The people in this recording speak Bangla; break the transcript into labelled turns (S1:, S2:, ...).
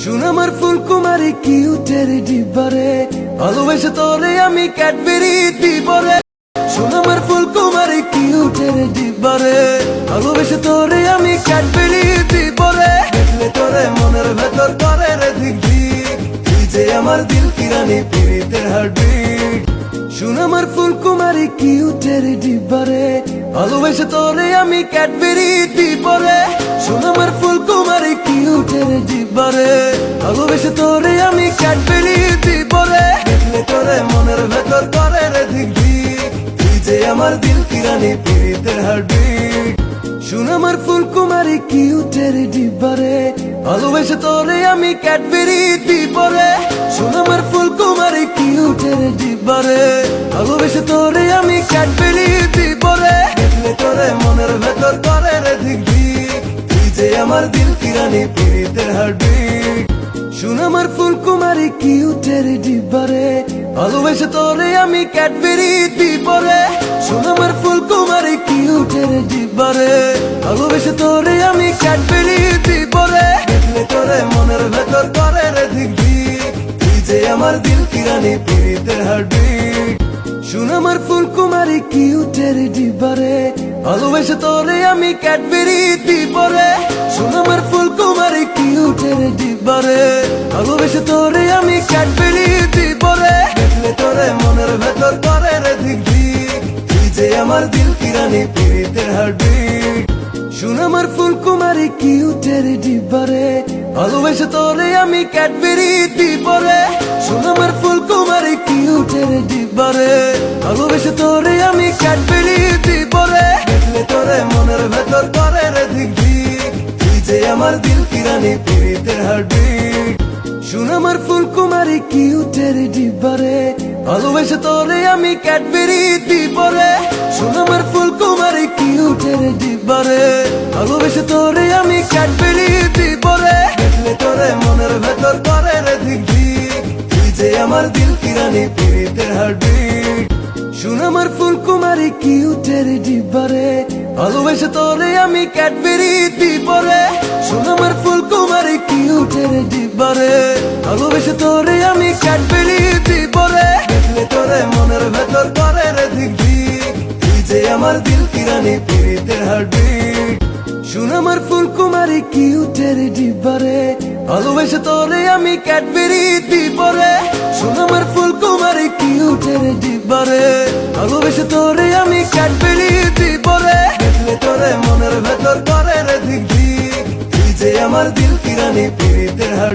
S1: শুন আমার ফুলকুমারী কিউটের ডিব্বারে, ভালোবেসে তোরে আমি ক্যাডবেরি দিবরে। শুন আমার ফুলকুমারী কিউটের ডিব্বারে, ভালোবেসে তোরে আমি ক্যাডবেরি দিবরে। দেখলে তোরে মনের ভেতর করে রে দিক দিক, তুই যে আমার দিল কি রানী পীড়িতের হার্টবিট। শুন আমার ফুলকুমারী কিউটের ডিব্বারে, ভালোবেসে তোরে আমি ক্যাডবেরি দিবরে। শুন আমার ফুলকুমারী কিউটের ডিব্বারে, ভালোবেসে তোরে আমি ক্যাডবেরি দিবরে। দেখলে তোরে মনের ভেতর করে রে দিক দিক, তুই যে আমার দিল কি রানী পীড়িতের হার্টবিট। শুন আমার ফুলকুমারী কিউটের ডিব্বারে, ভালোবেসে তোরে আমি ক্যাডবেরি দিবরে। শুন আমার ফুলকুমারী কিউটের ডিব্বারে, ভালোবেসে তোরে আমি ক্যাডবেরি দিবরে। দেখলে তোরে মনের ভেতর করে রে দিক দিক, তুই যে আমার দিল কি রানী পীড়িতের হার্টবিট। শুন আমার ফুলকুমারী কিউটের ডিব্বারে, ভালোবেসে তোরে আমি ক্যাডবেরি দিবরে। শুন আমার ফুলকুমারী কিউটের ডিব্বারে, ভালোবেসে তোরে আমি ক্যাডবেরি দিবরে। দেখলে তোরে মনের ভেতর করে রে দিক দিক, তুই যে আমার দিল কি রানী পীড়িতের হার্টবিট। শুন আমার ফুলকুমারী কিউটের ডিব্বারে, ভালোবেসে তোরে আমি ক্যাডবেরি দিবরে। শুন আমার ফুলকুমারী কিউটের ডিব্বারে, ভালোবেসে তোরে আমি ক্যাডবেরি দিবরে। দেখলে তোরে মনের ভেতর করে রে দিক দিক, তুই যে আমার দিল কি রানী পীড়িতের হার্টবিট। শুন আমার ফুলকুমারী কিউটের ডিব্বারে, ভালোবেসে তোরে আমি ক্যাডবেরি দিবরে। শুন আমার ফুলকুমারী কিউটের ডিব্বারে, ভালোবেসে তোরে আমি ক্যাডবেরি দিবরে। দেখলে তোরে মনের ভেতর করে রে দিক দিক, তুই যে আমার দিল কি রানী পীড়িতের হার্টবিট। শুন আমার ফুলকুমারী কিউটের ডিব্বারে, ভালোবেসে তোরে আমি ক্যাডবেরি দিবরে। শুন আমার ফুলকুমারী কিউটের ডিব্বারে, ভালোবেসে তোরে আমি ক্যাডবেরি দিবরে। দেখলে তোরে মনের ভেতর করে রে দিক দিক, তুই যে আমার দিল কি রানী পীড়িতের হার্টবিট। শুন আমার ফুলকুমারী কিউটের ডিব্বারে, ভালোবেসে তোরে আমি ক্যাডবেরি দিবরে। শুন আমার ফুলকুমারী কিউটের ডিব্বারে, ভালোবেসে তোরে আমি ক্যাডবেরি দিবরে। দেখলে তোরে মনের ভেতর করে রে দিক দিক, তুই যে আমার দিল কি রানী পীড়িতের হার্টবিট। শুন আমার ফুলকুমারী কিউটের ডিব্বারে, ভালোবেসে তোরে আমি ক্যাডবেরি দিবরে। শুন আমার ফুলকুমারী কিউটের ডিব্বারে, ভালোবেসে তোরে আমি ক্যাডবেরি দিবরে। দেখলে তোরে মনের ভেতর করে রে দিক দিক, তুই যে আমার দিল কি রানী পীড়িতের হার্টবিট।